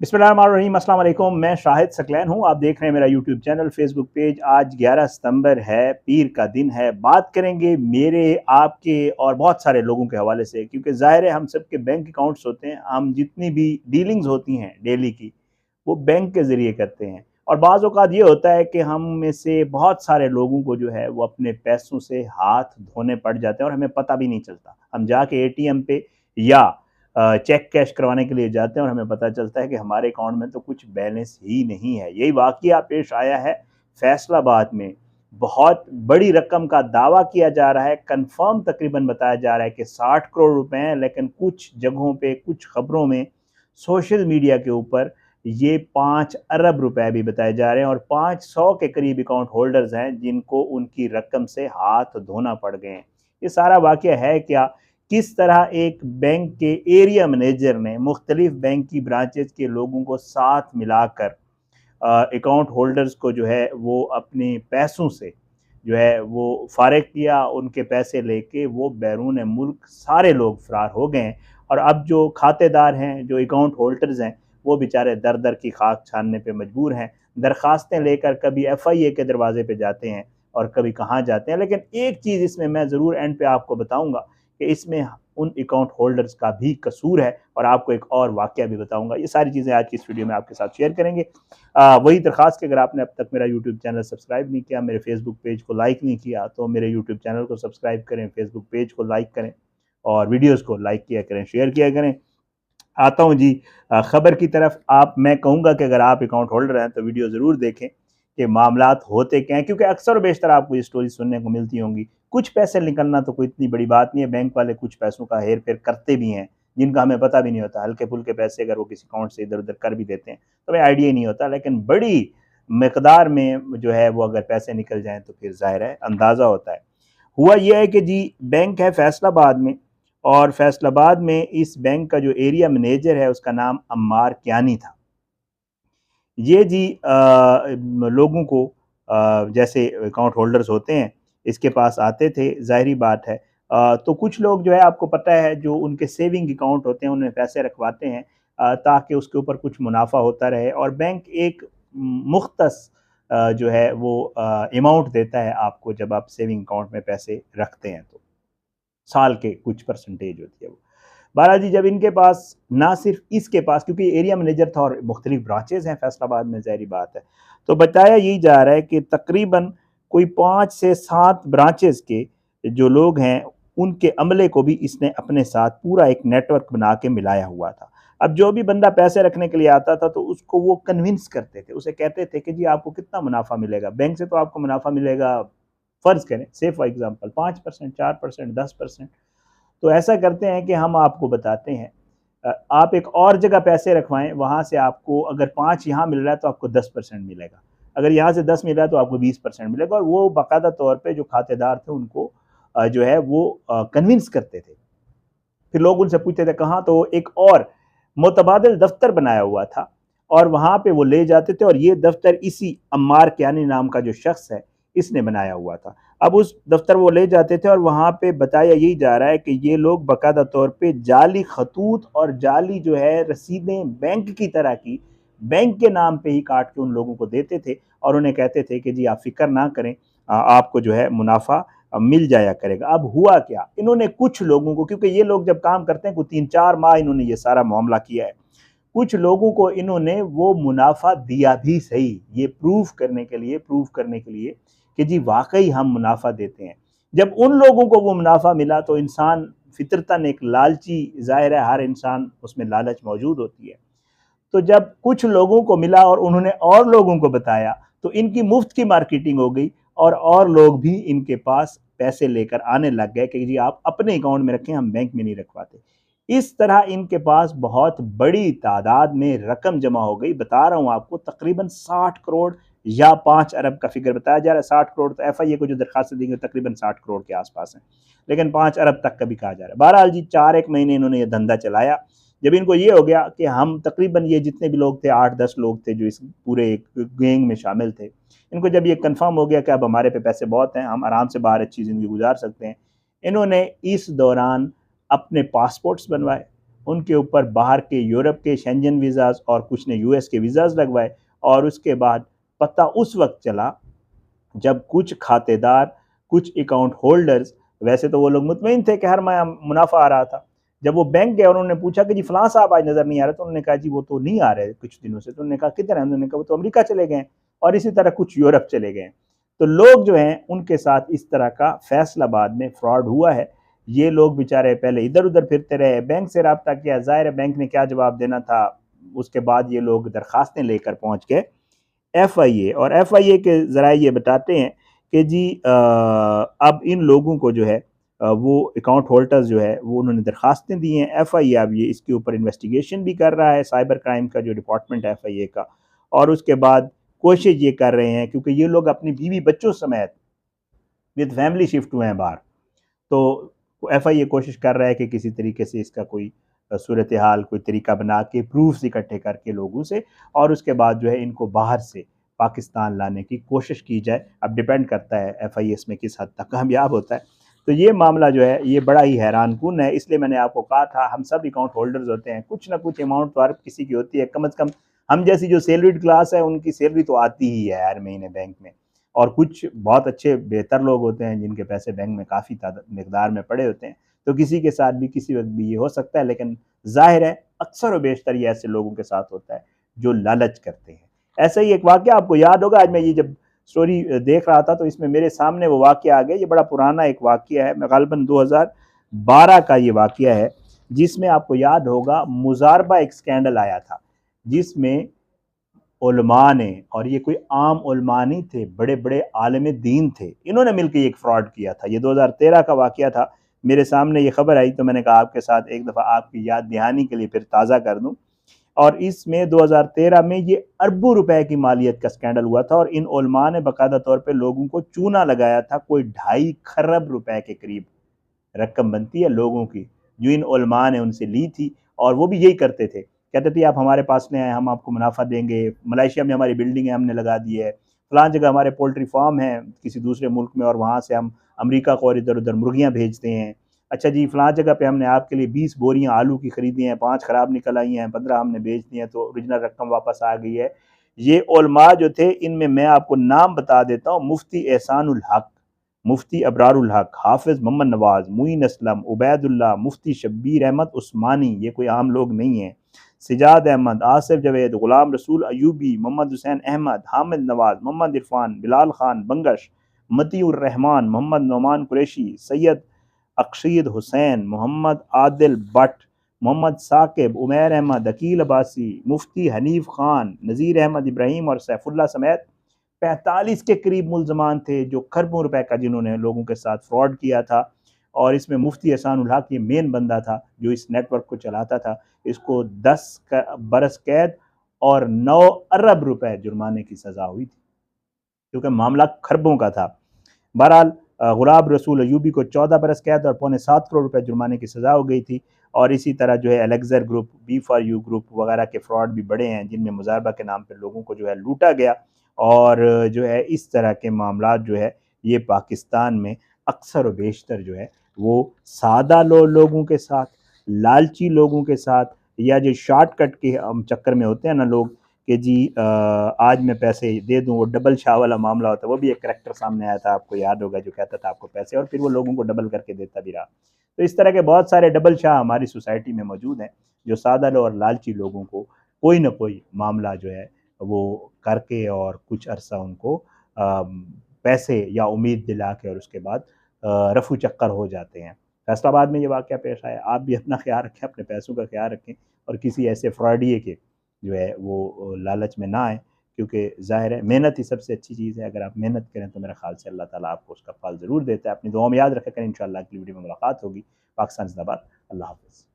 बिस्मिल्लाहिर्रहमानिर्रहीम, अस्सलाम वालेकुम। मैं शाहिद सकलैन हूँ। आप देख रहे हैं मेरा यूट्यूब चैनल, फेसबुक पेज। आज 11 सितंबर है, पीर का दिन है। बात करेंगे मेरे, आपके और बहुत सारे लोगों के हवाले से, क्योंकि ज़ाहिर है हम सब के बैंक अकाउंट्स होते हैं। हम जितनी भी डीलिंग्स होती हैं डेली की, वो बैंक के ज़रिए करते हैं। और बाज़ औक़ात ये होता है कि हम में से बहुत सारे लोगों को जो है वो अपने पैसों से हाथ धोने पड़ जाते हैं और हमें पता भी नहीं चलता। हम जाके एटीएम पे या चेक कैश करवाने के लिए जाते हैं और हमें पता चलता है कि हमारे अकाउंट में तो कुछ बैलेंस ही नहीं है। यही वाक़या पेश आया है फैसलाबाद में। बहुत बड़ी रकम का दावा किया जा रहा है, कन्फर्म तकरीबन बताया जा रहा है कि 60 करोड़ रुपए हैं, लेकिन कुछ जगहों पे, कुछ खबरों में, सोशल मीडिया के ऊपर ये 5 अरब रुपए भी बताए जा रहे हैं और 500 के करीब अकाउंट होल्डर्स हैं जिनको उनकी रकम से हाथ धोना पड़ गए हैं। ये सारा वाक़या है क्या? किस तरह एक बैंक के एरिया मैनेजर ने मुख्तलिफ बैंक की ब्रांचेस के लोगों को साथ मिलाकर अकाउंट होल्डर्स को जो है वो अपने पैसों से जो है वो फारिग किया, उनके पैसे लेके वो बैरून मुल्क सारे लोग फरार हो गए हैं। और अब जो खातेदार हैं, जो अकाउंट होल्डर्स हैं, वो बेचारे दर दर की खाक छानने पे मजबूर हैं। दरख्वास्तें लेकर कभी FIA के दरवाजे पे जाते हैं और कभी कहाँ जाते हैं। लेकिन एक चीज़ इसमें मैं ज़रूर एंड पे आपको बताऊँगा कि इसमें उन अकाउंट होल्डर्स का भी कसूर है, और आपको एक और वाक़या भी बताऊँगा। ये सारी चीज़ें आज की इस वीडियो में आपके साथ शेयर करेंगे। वही दरख्वास्त कि अगर आपने अब तक मेरा यूट्यूब चैनल सब्सक्राइब नहीं किया, मेरे फेसबुक पेज को लाइक नहीं किया, तो मेरे यूट्यूब चैनल को सब्सक्राइब करें, फेसबुक पेज को लाइक करें और वीडियोज़ को लाइक किया करें, शेयर किया करें। आता हूँ जी खबर की तरफ। मैं कहूँगा कि अगर आप अकाउंट होल्डर हैं तो वीडियो ज़रूर देखें कि मामलात होते क्या हैं, क्योंकि अक्सर और बेशतर आपको ये स्टोरी सुनने को मिलती होंगी। कुछ पैसे निकलना तो कोई इतनी बड़ी बात नहीं है, बैंक वाले कुछ पैसों का हेर-फेर करते भी हैं, जिनका हमें पता भी नहीं होता। हल्के-फुल्के पैसे अगर वो किसी अकाउंट से इधर-उधर कर भी देते हैं, तो हमें आइडिया ही नहीं होता। लेकिन बड़ी मिकदार में जो है वो अगर पैसे निकल जाएँ तो फिर ज़ाहिर है अंदाज़ा होता है। हुआ ये है कि जी बैंक है फैसलाबाद में, और फैसलाबाद में इस बैंक का जो एरिया मैनेजर है उसका नाम अम्मार कियानी था। ये जी लोगों को जैसे अकाउंट होल्डर्स होते हैं इसके पास आते थे, ज़ाहिरी बात है। तो कुछ लोग जो है आपको पता है जो उनके सेविंग अकाउंट होते हैं उनमें पैसे रखवाते हैं ताकि उसके ऊपर कुछ मुनाफा होता रहे, और बैंक एक मुख्तस जो है वो अमाउंट देता है आपको जब आप सेविंग अकाउंट में पैसे रखते हैं तो। साल के कुछ परसेंटेज होती है वो। बहरहाल जी जब इनके पास, ना सिर्फ इसके पास, क्योंकि एरिया मैनेजर था और मुख्तलिफ ब्रांचेज़ हैं फैसलाबाद में, ज़ाहिरी बात है। तो बताया यही जा रहा है कि तकरीबन कोई 5 से 7 ब्रांचेज़ के जो लोग हैं, उनके अमले को भी इसने अपने साथ पूरा एक नेटवर्क बना के मिलाया हुआ था। अब जो भी बंदा पैसे रखने के लिए आता था तो उसको वो कन्विंस करते थे, उसे कहते थे कि जी आपको कितना मुनाफ़ा मिलेगा? बैंक से तो आपको मुनाफ़ा मिलेगा, फ़र्ज़ करें से फॉर एग्ज़ाम्पल 5%, 4%, 10%। तो ऐसा करते हैं कि हम आपको बताते हैं, आप एक और जगह पैसे रखवाएँ, वहाँ से आपको अगर 5 यहाँ मिल रहा है तो आपको 10% मिलेगा। अगर यहाँ से 10 मिल रहा है तो आपको 20% मिलेगा, और वो बाकायदा तौर पे जो खातेदार थे उनको जो है वो कन्विंस करते थे। फिर लोग उनसे पूछते थे कहाँ, तो एक और मुतबादिल दफ्तर बनाया हुआ था और वहाँ पे वो ले जाते थे, और ये दफ्तर इसी अम्मार कियानी नाम का जो शख्स है इसने बनाया हुआ था। अब उस दफ्तर वो ले जाते थे और वहाँ पे बताया यही जा रहा है कि ये लोग बाकायदा तौर पे जाली खतूत और जाली जो है रसीदें बैंक की तरह की, बैंक के नाम पे ही काट के उन लोगों को देते थे और उन्हें कहते थे कि जी आप फ़िक्र ना करें, आपको जो है मुनाफ़ा मिल जाया करेगा। अब हुआ क्या, इन्होंने कुछ लोगों को, क्योंकि ये लोग जब काम करते हैं, को 3-4 माह इन्होंने ये सारा मामला किया है, कुछ लोगों को इन्होंने वो मुनाफा दिया भी सही, ये प्रूव करने के लिए कि जी वाकई हम मुनाफा देते हैं। जब उन लोगों को वो मुनाफा मिला तो इंसान फितरतन एक लालची, जाहिर है हर इंसान उसमें लालच मौजूद होती है। तो जब कुछ लोगों को मिला और उन्होंने और लोगों को बताया तो इनकी मुफ्त की मार्केटिंग हो गई, और लोग भी इनके पास पैसे लेकर आने लग गए कि जी आप अपने अकाउंट में रखें, हम बैंक में नहीं रखवाते। इस तरह इनके पास बहुत बड़ी तादाद में रकम जमा हो गई। बता रहा हूँ आपको, तकरीबन 60 करोड़ या 5 अरब का फिगर बताया जा रहा है। 60 करोड़ तो FIA को जो दरखास्त देंगे तकरीबन 60 करोड़ के आसपास है, लेकिन 5 अरब तक का भी कहा जा रहा है। बहरहाल जी 4 एक महीने इन्होंने ये धंधा चलाया। जब इनको ये हो गया कि हम तकरीबन, ये जितने भी लोग थे 8-10 लोग थे जो इस पूरे गैंग में शामिल थे, इनको जब ये कंफर्म हो गया कि अब हमारे पे पैसे बहुत हैं, हम आराम से बाहर अच्छी ज़िंदगी गुजार सकते हैं, इन्होंने इस दौरान अपने पासपोर्ट्स बनवाए, उनके ऊपर बाहर के यूरोप के शेंजन वीज़ाज़ और कुछ ने यूएस के वीज़ाज़ लगवाए। और उसके बाद पता उस वक्त चला जब कुछ खातेदार, कुछ अकाउंट होल्डर्स, वैसे तो वो लोग मुतमईन थे कि हर माह मुनाफा आ रहा था। जब वो बैंक गए और उन्होंने पूछा कि जी फलां साहब आज नज़र नहीं आ रहे, तो उन्होंने कहा जी वो तो नहीं आ रहे कुछ दिनों से। तो उन्होंने कहा किधर हैं? उन्होंने कहा वो तो अमेरिका चले गए हैं और इसी तरह कुछ यूरोप चले गए हैं। तो लोग जो हैं उनके साथ इस तरह का फैसलाबाद में फ्रॉड हुआ है। ये लोग बेचारे पहले इधर उधर फिरते रहे, बैंक से रब्ता किया, ज़ाहिर है बैंक ने क्या जवाब देना था। उसके बाद ये लोग दरखास्तें लेकर पहुंच गए एफआईए, और एफआईए के ज़राए ये बताते हैं कि जी अब इन लोगों को जो है वो अकाउंट होल्डर्स जो है वो उन्होंने दरखास्तें दी हैं। एफआईए अब ये इसके ऊपर इन्वेस्टिगेशन भी कर रहा है, साइबर क्राइम का जो डिपार्टमेंट है एफआईए का। और उसके बाद कोशिश ये कर रहे हैं, क्योंकि ये लोग अपनी बीवी बच्चों समेत विद फैमिली शिफ्ट हुए हैं बाहर, तो एफआईए कोशिश कर रहा है कि किसी तरीके से इसका कोई सूरत हाल, कोई तरीका बना के प्रूफ्स इकट्ठे करके लोगों से, और उसके बाद जो है इनको बाहर से पाकिस्तान लाने की कोशिश की जाए। अब डिपेंड करता है एफआईए इसमें किस हद तक कामयाब होता है। तो ये मामला जो है ये बड़ा ही हैरान कुन है। इसलिए मैंने आपको कहा था हम सब अकाउंट होल्डर्स होते हैं, कुछ ना कुछ अमाउंट तो हर किसी की होती है। कम से कम हम जैसी जो सैलरीड क्लास है उनकी सैलरी तो आती ही है हर महीने बैंक में। और कुछ बहुत अच्छे बेहतर लोग होते हैं जिनके पैसे बैंक में काफ़ी मकदार में पड़े होते हैं। तो किसी के साथ भी किसी वक्त भी ये हो सकता है, लेकिन जाहिर है अक्सर व बेशतर ये ऐसे लोगों के साथ होता है जो लालच करते हैं। ऐसा ही एक वाक़या आपको याद होगा, आज मैं ये जब स्टोरी देख रहा था तो इसमें मेरे सामने वो वाक़या आ गया। ये बड़ा पुराना एक वाक़या है, ग़ालिबन 2012 का ये वाक़या है, जिसमें आपको याद होगा मुज़ारबा एक स्कैंडल आया था, जिसमें उलमा ने, और ये कोई आम उलमा नहीं थे, बड़े बड़े आलिम दीन थे, इन्होंने मिलकर एक फ्रॉड किया था। ये 2013 का वाक़या था। मेरे सामने ये खबर आई तो मैंने कहा आपके साथ एक दफ़ा आपकी याद दहानी के लिए फिर ताज़ा कर दूं। और इसमें 2013 में ये अरबों रुपए की मालियत का स्कैंडल हुआ था, और इन उलमा ने बाकायदा तौर पे लोगों को चूना लगाया था। कोई 2.5 खरब रुपए के करीब रकम बनती है लोगों की, जो इन उलमा ने उनसे ली थी। और वो भी यही करते थे, कहते थे आप हमारे पास में आए, हम आपको मुनाफा देंगे, मलेशिया में हमारी बिल्डिंग है हमने लगा दी है, फलां जगह हमारे पोल्ट्री फार्म है किसी दूसरे मुल्क में, और वहाँ से हम अमेरिका को और इधर उधर मुर्गियाँ भेजते हैं। अच्छा जी फलां जगह पे हमने आपके लिए 20 बोरियाँ आलू की खरीदी हैं, 5 ख़राब निकल आई हैं, 15 हमने बेच दी हैं, तो ओरिजिनल रकम वापस आ गई है। ये उलमा जो थे, इनमें मैं आपको नाम बता देता हूँ। मुफ्ती एहसानुल हक, मुफ्ती अबरारुल हक, हाफिज़ मोहम्मद नवाज़, मुईन असलम, उबैदुल्लाह, मुफ्ती शब्बीर अहमद उस्मानी, ये कोई आम लोग नहीं हैं, सिजाद अहमद, आसिफ जवेद, गुलाम रसूल अयूबी, मोहम्मद हुसैन अहमद, हामिद नवाज़, मोहम्मद इरफान, बिलाल खान बंगश, मतीउर रहमान, मोहम्मद नोमान कुरैशी, सैयद अक्षीद हुसैन, मोहम्मद आदिल भट्ट, मोहम्मद साकिब, उमैर अहमद, अकील अब्बासी, मुफ्ती हनीफ खान, नज़ीर अहमद इब्राहिम और सैफुल्लाह समेत 45 के करीब मुल्ज़मान थे, जो खरबों रुपए का जिन्होंने लोगों के साथ फ्रॉड किया था। और इसमें मुफ्ती एहसानुल हक ये मेन बंदा था जो इस नेटवर्क को चलाता था। इसको 10 बरस कैद और 9 अरब रुपए जुर्माने की सज़ा हुई थी, क्योंकि मामला खरबों का था। बहरहाल गुलाब रसूल अयूबी को 14 बरस कैद और पौने 7 करोड़ रुपए जुर्माने की सज़ा हो गई थी। और इसी तरह जो है एलेक्जर group, B for you group वगैरह के फ्रॉड भी बड़े हैं, जिनमें मुजारबा के नाम पर लोगों को जो है लूटा गया। और जो है इस तरह के मामला जो है ये पाकिस्तान में अक्सर व बेशतर जो है वो सादा लोगों के साथ, लालची लोगों के साथ, या जो शॉर्टकट के चक्कर में होते हैं ना लोग, कि जी आज मैं पैसे दे दूं, वो डबल शाह वाला मामला होता है। वो भी एक करैक्टर सामने आया था, आपको याद होगा, जो कहता था आपको पैसे और फिर वो लोगों को डबल करके देता भी रहा। तो इस तरह के बहुत सारे डबल शाह हमारी सोसाइटी में मौजूद हैं, जो सादा और लालची लोगों को कोई ना कोई मामला जो है वो करके और कुछ अरसा उनको पैसे या उम्मीद दिला के और उसके बाद रफू चक्कर हो जाते हैं। फैसलाबाद में ये वाक़या पेश आया। आप भी अपना ख्याल रखें, अपने पैसों का ख्याल रखें, और किसी ऐसे फ्रॉडिये के जो है वो लालच में ना आए, क्योंकि ज़ाहिर है मेहनत ही सबसे अच्छी चीज़ है। अगर आप मेहनत करें तो मेरे ख़्याल से अल्लाह ताला आपको उसका फल ज़रूर देता है। अपनी दुआ में याद रखा करें। इंशाअल्लाह अगली वीडियो में मुलाकात होगी। पाकिस्तान ज़िंदाबाद। अल्लाह हाफ़िज़।